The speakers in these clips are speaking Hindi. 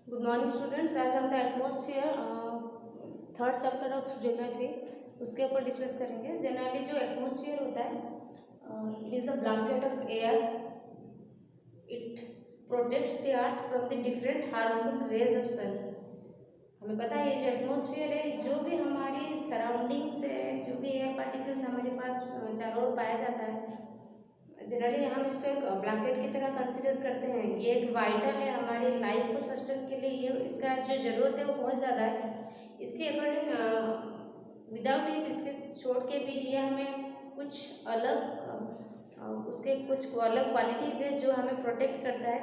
Good morning students. आज हम the atmosphere third chapter of geography उसके ऊपर डिस्कस करेंगे। जनरली जो एटमॉस्फेयर होता है it is the blanket of air. It protects the earth from the different harmful rays of sun. हमें पता है ये जो एटमॉस्फेयर है, जो भी हमारी सराउंडिंग्स है, जो भी एयर पार्टिकल्स हमारे पास चारों ओर पाया जाता है, जनरली हम इसको एक ब्लैंकेट की तरह कंसिडर करते हैं। ये एक वाइटल है हमारी लाइफ को सस्टेन के लिए। ये इसका जो ज़रूरत है वो बहुत ज़्यादा है। इसके अकॉर्डिंग विदाउट इसके छोड़ के भी ये हमें कुछ अलग उसके कुछ अलग क्वालिटीज़ है जो हमें प्रोटेक्ट करता है।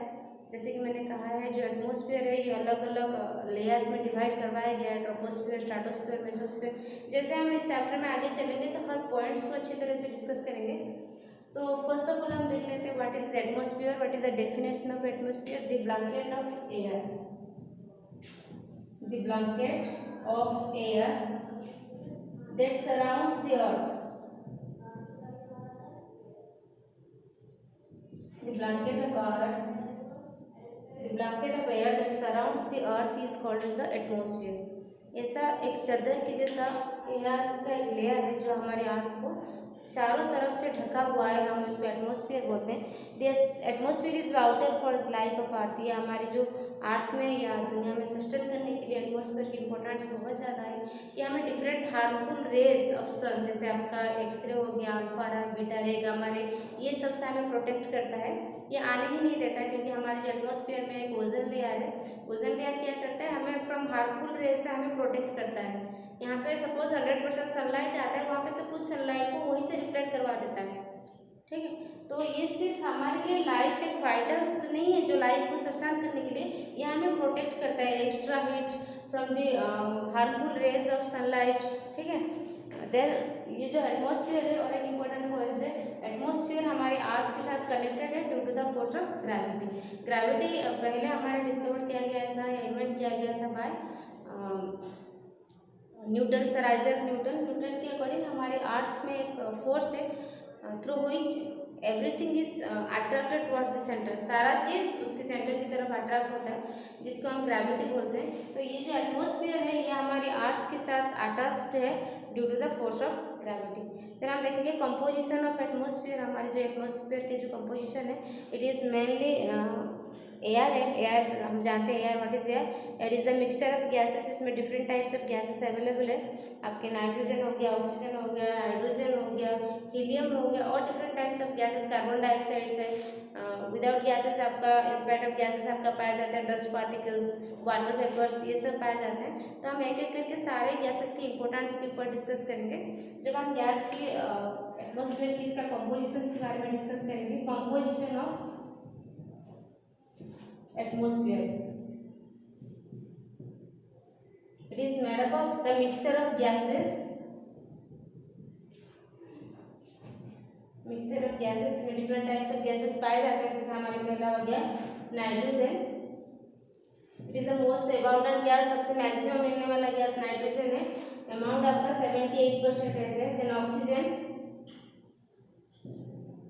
जैसे कि मैंने कहा है, जो एटमॉस्फेयर है ये अलग अलग लेयर्स में डिवाइड करवाया गया है, ट्रोपोस्फेयर, स्ट्रेटोस्फेयर, मेसोस्फेयर। जैसे हम इस चैप्टर में आगे चलेंगे तो हर पॉइंट्स को अच्छी तरह से डिस्कस करेंगे। तो फर्स्ट ऑफ ऑल हम देख लेते हैं what is the atmosphere, what is the definition of atmosphere. The blanket of air, the blanket of air that surrounds the earth, the blanket of air that surrounds the earth is called as the atmosphere. ऐसा एक चादर के जैसा एयर का एक लेयर है जो हमारे अर्थ को चारों तरफ से ढका हुआ है, हम उसको एटमॉस्फेयर बोलते हैं। This atmosphere is wanted for life of earth. ये हमारी जो अर्थ में या दुनिया में सस्टेन करने के लिए एटमॉस्फेयर की इंपॉर्टेंस बहुत ज़्यादा है। ये हमें डिफरेंट हार्मफुल रेज ऑफ सन, जैसे आपका एक्सरे हो गया, अल्फा रे, बीटा रे, गामा रे, ये सब से हमें प्रोटेक्ट करता है। ये आने ही नहीं देता है, क्योंकि हमारे जो एटमॉस्फेयर में एक ओजन लेयर है, ओजन लेयर क्या करता है, हमें फ्रॉम हार्मफुल रेज से हमें प्रोटेक्ट करता है। यहाँ पे सपोज 100% सनलाइट आता है, वहाँ पे से कुछ सनलाइट को वहीं से रिफ्लेक्ट करवा देता है। ठीक है, तो ये सिर्फ हमारे लिए लाइफ एक वाइटल्स नहीं है जो लाइफ को सस्टेन करने के लिए ये हमें प्रोटेक्ट करता है, extra heat from the harmful rays of sunlight. ठीक है, देन ये जो एटमॉस्फेयर है, और एक इम्पोर्टेंट पॉइंट है, एटमॉस्फेयर हमारे अर्थ के साथ कनेक्टेड है due to the force of gravity. Gravity पहले हमारा डिस्कवर किया गया था या इन्वेंट किया गया था by Newton, sir Isaac Newton. Newton के अकॉर्डिंग हमारे अर्थ में एक फोर्स है through which everything is attracted towards the centre. सारा चीज़ उसके सेंटर की तरफ अट्रैक्ट होता है, जिसको हम ग्रेविटी बोलते हैं। तो ये जो एटमॉस्फेयर है ये हमारे अर्थ के साथ अटैच्ड है due to the force of gravity. फिर हम देखेंगे कंपोजिशन ऑफ एटमॉस्फेयर। हमारे जो एटमॉस्फेयर की जो कंपोजिशन है, इट इज़ मेनली एयर है। एयर हम जानते हैं, air what is air, air is the mixture of gases. इसमें different types of gases available है। आपके नाइट्रोजन हो गया, ऑक्सीजन हो गया, हाइड्रोजन हो गया, हीलियम हो गया, और different types of gases, carbon dioxides है। विदाउट गैसेस आपका, इंस्पाइट ऑफ गैसेस आपका पाया जाता है डस्ट पार्टिकल्स, वाटर वेपर्स, ये सब पाए जाते हैं। तो हम एक एक करके सारे गैसेस की इंपॉर्टेंस के ऊपर डिस्कस करेंगे। जब हम गैस की एटमॉस्फेयर की इसका कंपोजिशन के बारे में डिस्कस करेंगे, composition of atmosphere, it is made up of the mixture of gases, इसमें डिफरेंट टाइप्स ऑफ गैसेस पाए जाते हैं। जैसे हमारे पहला हो गया nitrogen, it is the most abundant gas, सबसे मैक्सिमम मिलने वाला गैस नाइट्रोजन है। अमाउंट आपका 78% है। देन ऑक्सीजन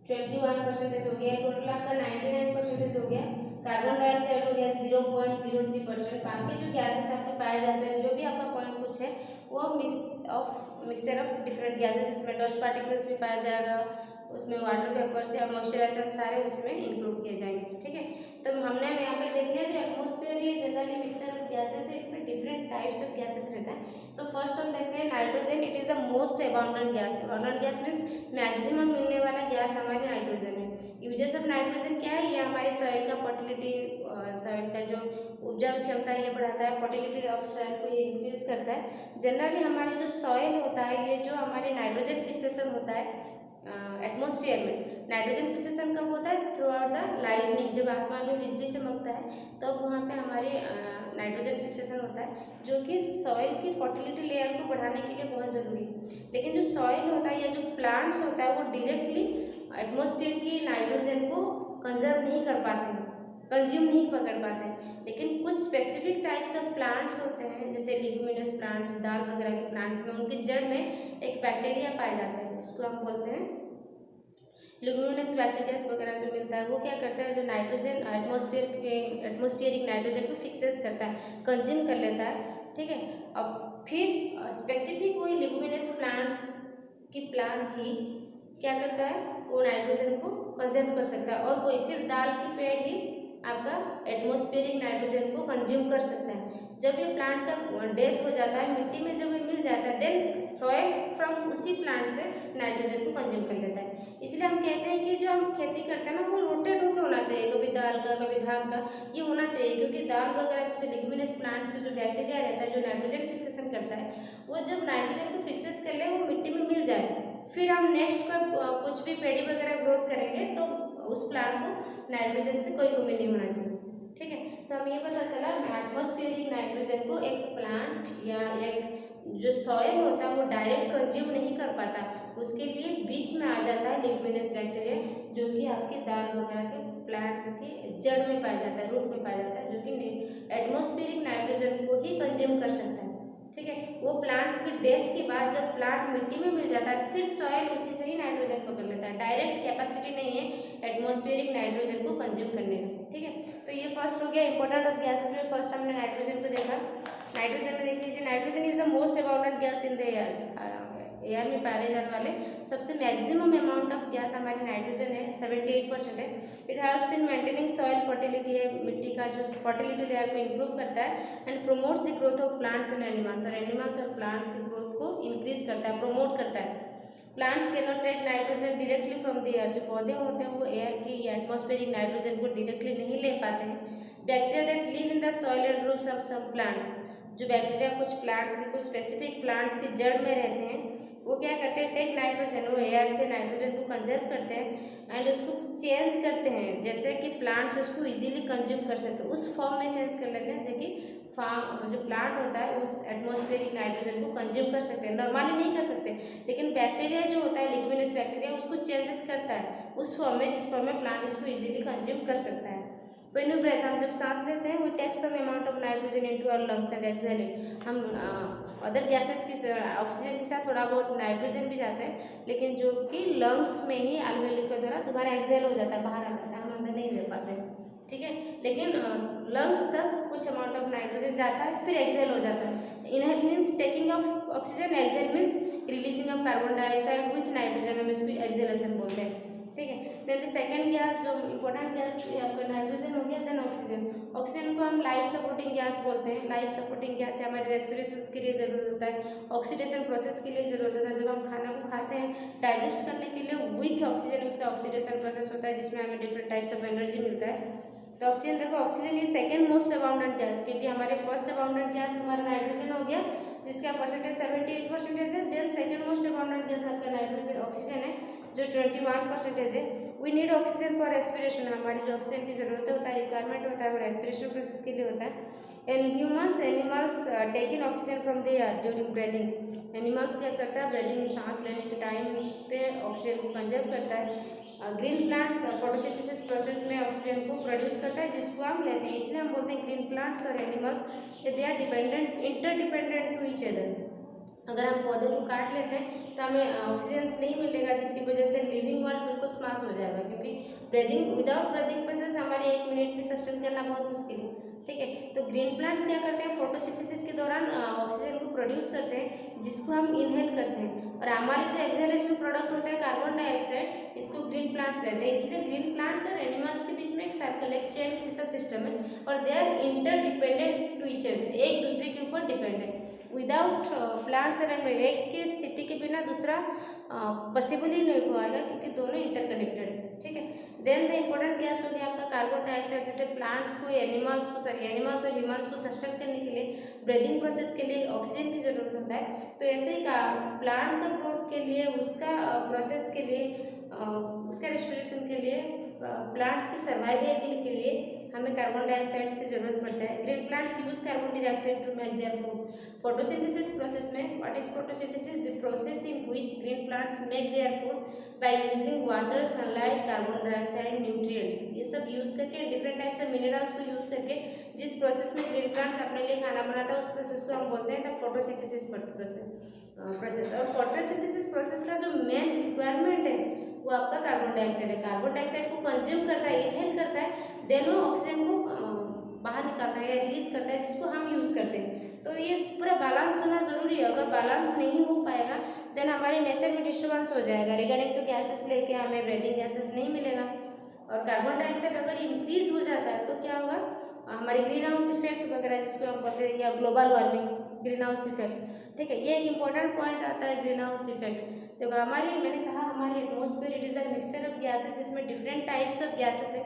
21% हो गया, टोटल आपका 99% हो गया। कार्बन डाइऑक्साइड हो गया 0.03%। बाकी जो गैसेस आपके पाए जाते हैं, जो भी आपका पॉइंट कुछ है, वो मिक्सचर ऑफ डिफरेंट गैसेस। इसमें डस्ट पार्टिकल्स भी पाया जाएगा, उसमें वाटर वेपर्स या मॉइस्चराइजर सारे उसमें इंक्लूड किए जाएंगे। ठीक है, तो हमने यहाँ पे देख लिया जो एटमॉस्फेयर है जनरली मिक्सचर ऑफ गैसेस है, इसमें डिफरेंट टाइप्स ऑफ गैसेस रहता है। तो फर्स्ट हम देखते हैं nitrogen, it is the most abundant gas. Abundant gas means maximum मिलने वाला गैस हमारी नाइट्रोजन है। यूजेस ऑफ नाइट्रोजन क्या है, ये हमारे सॉइल का फर्टिलिटी, सॉइल का जो उपजाऊ क्षमता है ये बढ़ाता है, फर्टिलिटी ऑफ सॉइल को ये इंक्रीज करता है। जनरली हमारी जो सॉइल होता है, ये जो हमारे नाइट्रोजन फिक्सेशन होता है एटमॉस्फेयर में, नाइट्रोजन फिक्सेशन कब होता है, थ्रू आउट द लाइटनिंग, जब आसमान में बिजली चमकता है तब तो वहाँ पे हमारे नाइट्रोजन फिक्सेशन होता है, जो कि सॉइल की फर्टिलिटी लेयर को बढ़ाने के लिए बहुत ज़रूरी है। लेकिन जो सॉइल होता है या जो प्लांट्स होता है, वो डायरेक्टली एटमॉस्फेयर की नाइट्रोजन को कंजर्व नहीं कर पाते हैं, कंज्यूम नहीं पकड़ पाते हैं। लेकिन कुछ स्पेसिफिक टाइप्स ऑफ प्लांट्स होते हैं, जैसे लिग्यूमिनस प्लांट्स, दाल वगैरह के प्लांट्स में, उनके जड़ में एक बैक्टीरिया पाए जाते हैं जिसको हम बोलते हैं ल्यूमिनस बैक्टीरियास वगैरह जो मिलता है वो क्या करता है, जो नाइट्रोजन एटमॉस्फेरिक नाइट्रोजन को फिक्सेस करता है, कंज्यूम कर लेता है। ठीक है, अब फिर स्पेसिफिक वही ल्यूमिनस प्लांट्स की प्लांट ही क्या करता है, वो नाइट्रोजन को कंज्यूम कर सकता है, और कोई सिर्फ दाल की पेड़ ही आपका एटमॉस्फेरिक नाइट्रोजन को कंज्यूम कर सकता है। जब ये प्लांट का डेथ हो जाता है, मिट्टी में जब ये मिल जाता है, देन सॉइल फ्रॉम उसी प्लांट से नाइट्रोजन को कंज्यूम कर लेता है। इसलिए हम कहते हैं कि जो हम खेती करते हैं ना, वो रोटेट होकर होना चाहिए, कभी दाल का कभी धान का, ये होना चाहिए, क्योंकि दाल वगैरह जैसे लिग्यूमिनस प्लांट्स में जो बैक्टीरिया रहता है, जो नाइट्रोजन फिक्सेशन करता है, वो जब नाइट्रोजन को फिक्सेस कर ले, वो मिट्टी में मिल जाए, फिर हम नेक्स्ट का कुछ भी पेड़ी वगैरह ग्रोथ करेंगे तो उस प्लांट को नाइट्रोजन से कोई कमी नहीं होना चाहिए। ठीक है, तो हमें ये पता चला एटमॉस्फेरिक नाइट्रोजन को एक प्लांट या एक जो सॉइल होता है वो डायरेक्ट कंज्यूम नहीं कर पाता, उसके लिए बीच में आ जाता है लिग्यूमिनस बैक्टीरिया, जो कि आपके दाल वगैरह के प्लांट्स के जड़ में पाया जाता है, रूट में पाया जाता है, जो कि एटमॉस्फेरिक नाइट्रोजन को ही कंज्यूम कर सकता है। ठीक है, वो प्लांट्स की डेथ के बाद जब प्लांट मिट्टी में मिल जाता है, फिर सॉइल उसी से ही नाइट्रोजन पकड़ लेता है, डायरेक्ट कैपेसिटी नहीं है एटमॉस्फेरिक नाइट्रोजन को कंज्यूम करने का। ठीक है, तो ये फर्स्ट हो गया इंपॉर्टेंट ऑफ गैसेस में। फर्स्ट हमने नाइट्रोजन को देखा। नाइट्रोजन में देख लीजिए, nitrogen is the most abundant gas in the air में पाए जाने वाले सबसे मैक्सिमम अमाउंट ऑफ गैस हमारी नाइट्रोजन है, 78% है। It helps in maintaining soil fertility, है मिट्टी का जो फर्टिलिटी लेयर को इम्प्रूव करता है, and promotes the growth of plants and animals, और एनिमल्स और प्लांट्स की ग्रोथ को इंक्रीज करता है, प्रोमोट करता है। Plants can not take nitrogen directly from the air, जो पौधे होते हैं वो एयर की या एटमॉस्फेरिक नाइट्रोजन को डायरेक्टली नहीं ले पाते हैं। Bacteria that live in the soil and roots of some plants, जो बैक्टीरिया कुछ प्लांट्स के, कुछ स्पेसिफिक प्लांट्स की जड़ में रहते हैं, वो क्या करते हैं, टेक नाइट्रोजन, वो एयर से नाइट्रोजन को कंजर्व करते हैं एंड उसको चेंज करते हैं, जैसे कि प्लांट्स उसको इजीली कंज्यूम कर सकते हैं, उस फॉर्म में चेंज कर लेते हैं, जो कि फार्म जो प्लांट होता है उस एटमॉस्फेरिक नाइट्रोजन को कंज्यूम कर सकते हैं, नॉर्मली नहीं कर सकते, लेकिन बैक्टीरिया जो होता है लिग्यूमिनस बैक्टीरिया उसको चेंजेस करता है उस फॉर्म में जिस फॉर्म में प्लांट इसको इजीली कंज्यूम कर सकता है। व्हेन यू ब्रेथ, हम जब सांस लेते हैं, we take some amount of nitrogen into our lungs and exhale it, हम अदर गैसेस की ऑक्सीजन के साथ थोड़ा बहुत नाइट्रोजन भी जाता है, लेकिन जो कि लंग्स में ही एल्वेओली के द्वारा दोबारा एक्सहेल हो जाता है, बाहर आ जाता है, हम अंदर नहीं ले पाते हैं। ठीक है, लेकिन लंग्स तक कुछ अमाउंट ऑफ नाइट्रोजन जाता है, फिर एक्सहेल हो जाता है। Inhale means taking of oxygen, exhale means releasing of carbon dioxide with nitrogen, हम इसको एक्सहेलेशन बोलते हैं। ठीक है, देन द सेकंड गैस जो इंपॉर्टेंट गैस आपका नाइट्रोजन हो गया, देन ऑक्सीजन। ऑक्सीजन को हम लाइफ सपोर्टिंग गैस बोलते हैं। लाइफ सपोर्टिंग गैस है, हमारे रेस्पिरेशन के लिए जरूरत होता है, ऑक्सीडेशन प्रोसेस के लिए जरूरत होता है, जब हम खाना को खाते हैं डाइजेस्ट करने के लिए विथ ऑक्सीजन उसका ऑक्सीडेशन प्रोसेस होता है, जिसमें हमें डिफरेंट टाइप्स ऑफ एनर्जी मिलता है। तो ऑक्सीजन देखो, oxygen is second most abundant gas, क्योंकि हमारे फर्स्ट अबाउंडेंट गैस हमारा नाइट्रोजन हो गया, जिसका परसेंटेज 78% है। Then second most abundant gas आपका नाइट्रोजन ऑक्सीजन है, जो 21% है। We need oxygen for respiration, हमारी जो ऑक्सीजन की जरूरत होता है, रिक्वायरमेंट होता है, वो रेस्पिरेशन प्रोसेस के लिए होता है। And humans animals take in oxygen from the air during breathing, animals क्या करता है, ब्रीदिंग सांस लेने के टाइम पे ऑक्सीजन को कंजर्व करता है। ग्रीन प्लांट्स फोटोसिंथेसिस प्रोसेस में ऑक्सीजन को प्रोड्यूस करता है, जिसको हम लेते हैं, इसलिए हम बोलते हैं ग्रीन प्लांट्स और animals they are dependent, interdependent to each other. अगर हम पौधे को काट लेते हैं तो हमें ऑक्सीजन नहीं मिलेगा, जिसकी वजह से लिविंग वर्ल्ड बिल्कुल समाप्त हो जाएगा, क्योंकि ब्रीदिंग विदाउट ब्रीदिंग प्रोसेस हमारे 1 मिनट में सस्टेन करना बहुत मुश्किल है। ठीक है, तो ग्रीन प्लांट्स क्या करते हैं, फोटोसिंथेसिस के दौरान ऑक्सीजन को प्रोड्यूस करते हैं, जिसको हम इनहेल करते हैं, और हमारी जो एक्सहेलेशन प्रोडक्ट होता है कार्बन डाइऑक्साइड, इसको ग्रीन प्लांट्स लेते हैं। इसलिए ग्रीन प्लांट्स और एनिमल्स के बीच में एक सर्कल, एक चेन जैसा सिस्टम है, और they are interdependent to each other, एक दूसरे के ऊपर डिपेंड है। विदाउट प्लांट्स और एनिमल, एक की स्थिति के बिना दूसरा पॉसिबल ही नहीं हो पाएगा, क्योंकि दोनों इंटरकनेक्टेड है। ठीक है, देन द इंपॉर्टेंट गैस हो गया आपका कार्बन डाइऑक्साइड, जैसे प्लांट्स को एनिमल्स और ह्यूमन्स को सस्टेन करने के लिए, ब्रीदिंग प्रोसेस के लिए ऑक्सीजन की जरूरत होता है। तो ऐसे ही प्लांट का ग्रोथ के लिए, उसका प्रोसेस के लिए, उसका रेस्पिरेशन के लिए, प्लांट्स की सर्वाइवल के लिए हमें कार्बन डाइऑक्साइड की जरूरत पड़ता है। Green plants use carbon dioxide to make their food. Photosynthesis process में, what is photosynthesis, the process in which green plants make their food by using water, sunlight, carbon dioxide, nutrients, ये सब यूज करके, डिफरेंट टाइप्स ऑफ मिनरल्स को यूज करके जिस प्रोसेस में ग्रीन प्लांट्स अपने लिए खाना बनाता है, उस प्रोसेस को हम बोलते हैं द फोटोसिंथेसिस प्रोसेस। और फोटोसिंथेसिस प्रोसेस का जो मेन रिक्वायरमेंट है वो आपका कार्बन डाइऑक्साइड है। कार्बन डाइऑक्साइड को कंज्यूम करता है, इनहेल करता है, देन वो ऑक्सीजन को बाहर निकालता है या रिलीज करता है, जिसको हम यूज़ करते हैं। तो ये पूरा बैलेंस होना ज़रूरी है। अगर बैलेंस नहीं हो पाएगा देन हमारे नेचर में डिस्टर्बेंस हो जाएगा। रिगार्डिंग टू गैसेस लेके हमें ब्रीदिंग गैसेस नहीं मिलेगा। और कार्बन डाइऑक्साइड अगर इंक्रीज हो जाता है तो क्या होगा, हमारे ग्रीन हाउस इफेक्ट वगैरह जिसको हम बोलते हैं, या global warming, green house effect, ठीक है, ये एक इंपॉर्टेंट पॉइंट आता है ग्रीन हाउस इफेक्ट। देखो हमारी, मैंने कहा हमारी atmosphere it is the mixture of gases, इसमें डिफरेंट टाइप्स ऑफ गैसेस है,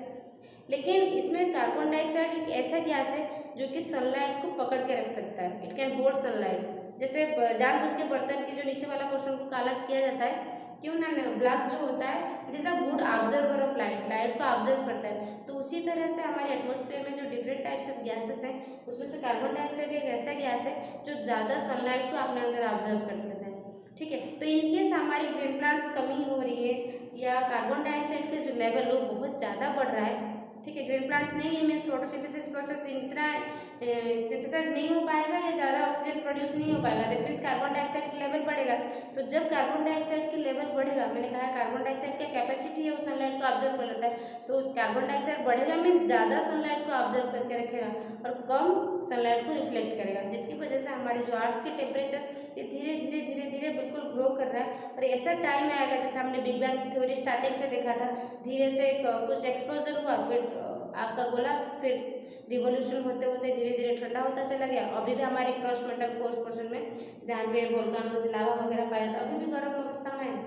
लेकिन इसमें कार्बन डाइऑक्साइड एक ऐसा गैस है जो कि सनलाइट को पकड़ के रख सकता है। It can hold sunlight. जैसे जानबूझ के बर्तन के जो नीचे वाला पोर्शन को काला किया जाता है, क्यों ना, ब्लैक जो होता है it is a good observer of light, light को ऑब्जर्व करता है। तो उसी तरह से हमारे एटमॉस्फेयर में जो डिफरेंट टाइप्स ऑफ गैसेस हैं उसमें से कार्बन डाइऑक्साइड एक ऐसा गैस है जो ज़्यादा सनलाइट को अपने अंदर ऑब्जर्व कर लेता है, ठीक है। तो इनकेस हमारी ग्रीन प्लांट्स कमी हो रही है या कार्बन डाइऑक्साइड के जो लेवल वो बहुत ज़्यादा बढ़ रहा है, ठीक है, ग्रीन प्लांट्स नहीं है मीन्स फोटोसिंथेसिस प्रोसेस इतना सिंथेसाइज नहीं हो पाएगा या ज़्यादा ऑक्सीजन प्रोड्यूस नहीं हो पाएगा, दैट मीन्स कार्बन डाइऑक्साइड का लेवल बढ़ेगा। तो जब कार्बन डाइऑक्साइड का लेवल बढ़ेगा, मैंने कहा कार्बन डाइऑक्साइड की कैपेसिटी है वो सनलाइट को ऑब्जर्व कर लेता है, तो कार्बन डाइऑक्साइड बढ़ेगा मीन्स ज़्यादा सनलाइट को ऑब्जर्व करके रखेगा और कम सनलाइट को रिफ्लेक्ट करेगा, जिसकी वजह से हमारी जो अर्थ के टेम्परेचर ये धीरे धीरे धीरे धीरे बिल्कुल ग्रो कर रहा है। और ऐसा टाइम आएगा जैसे हमने बिग बैंग की थ्योरी स्टार्टिंग से देखा था, धीरे से कुछ एक्सप्लोजन हुआ, फिर आग का गोला, फिर रिवोल्यूशन होते होते धीरे धीरे ठंडा होता चला गया। अभी भी हमारे क्रस्ट मेटल कोर्स पोर्शन में जहाँ पे वोल्केनोज लावा वगैरह पाया था अभी भी गर्म अवस्था में है,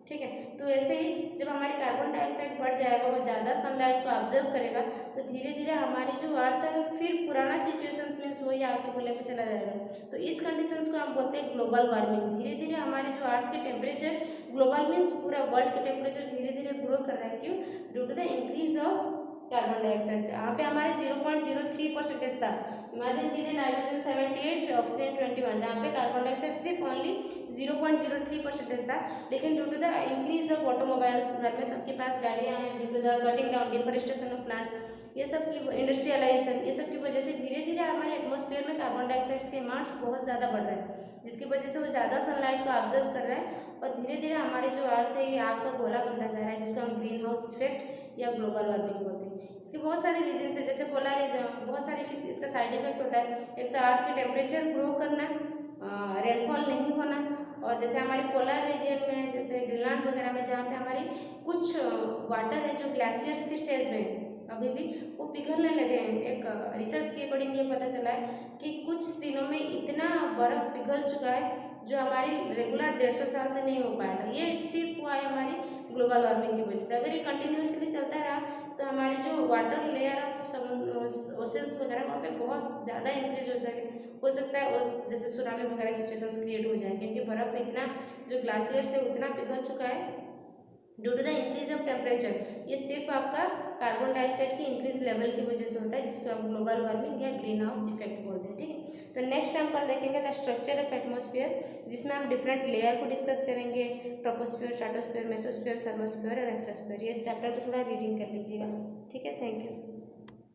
ठीक है। तो ऐसे ही जब हमारी कार्बन डाइऑक्साइड बढ़ जाएगा, वो ज़्यादा सनलाइट को ऑब्जर्व करेगा, तो धीरे धीरे हमारी जो अर्थ है फिर पुराना सिचुएशंस मीन्स वही आग के गोले पे चला जाएगा। तो इस कंडीशंस को हम बोलते हैं ग्लोबल वार्मिंग। धीरे धीरे हमारे जो अर्थ के टेम्परेचर, ग्लोबल मीन्स पूरा वर्ल्ड के टेम्परेचर धीरे धीरे ग्रो कर रहा है, क्यों, due to the increase of carbon dioxide. यहाँ पे हमारे 0.03% था। इमेजिन कीजिए नाइट्रोजन 78, ऑक्सीजन 21, जहाँ पे कार्बन डाइऑक्साइड सिर्फ ओनली 0.03% था। लेकिन due to the increase of automobiles, घर में सबके पास गाड़ियाँ हैं, due to the cutting down, deforestation of plants, ये सब की इंडस्ट्रियलाइजेशन, ये सब की वजह से धीरे धीरे हमारे एटमॉस्फेयर में कार्बन डाइऑक्साइड के अमाउंट्स बहुत ज़्यादा बढ़ रहे हैं, जिसकी वजह से वो ज़्यादा सनलाइट को ऑब्जर्व कर रहा है और धीरे धीरे हमारी जो अर्थ है ये आग का गोला बनता जा रहा है, जिसको हम ग्रीन हाउस इफेक्ट या ग्लोबल वार्मिंग बोलते हैं। इसके बहुत सारे रीजन है, जैसे पोलराइजेशन, बहुत सारे इसका साइड इफेक्ट होता है। एक तो अर्थ के टेम्परेचर ग्रो करना, रेनफॉल नहीं होना, और जैसे हमारे पोलर रीजन में जैसे ग्रीनलैंड वगैरह में जहाँ पे हमारी कुछ वाटर है जो ग्लेशियर्स की स्टेज में है अभी भी, वो पिघलने लगे हैं। एक रिसर्च के अकॉर्डिंग ये पता चला है कि कुछ दिनों में इतना बर्फ पिघल चुका है जो हमारी रेगुलर 150 साल से नहीं हो पाया था। ये सिर्फ हुआ है हमारी ग्लोबल वार्मिंग की वजह से। अगर ये कंटिन्यूसली चलता रहा तो हमारे जो वाटर लेयर ऑफ ओशंस वगैरह वहाँ पे बहुत ज़्यादा इंक्रीज हो सकता है, उस जैसे सुनामी वगैरह सिचुएशंस क्रिएट हो जाए, क्योंकि बर्फ इतना जो ग्लाशियर से उतना पिघल चुका है due to the increase of temperature. ये सिर्फ आपका कार्बन डाइऑक्साइड की इंक्रीज लेवल की वजह से होता है, जिसको हम ग्लोबल वार्मिंग या ग्रीन हाउस इफेक्ट बोलते हैं, ठीक है। तो नेक्स्ट टाइम कल देखेंगे द स्ट्रक्चर ऑफ एटमॉस्फेयर, जिसमें हम डिफरेंट लेयर को डिस्कस करेंगे, ट्रोपोस्फेयर, स्ट्रेटोस्फेयर, मेसोस्फेयर, थर्मोस्फेयर और एक्सोस्फेयर। ये चैप्टर को थोड़ा रीडिंग कर लीजिएगा, ठीक है। Thank you.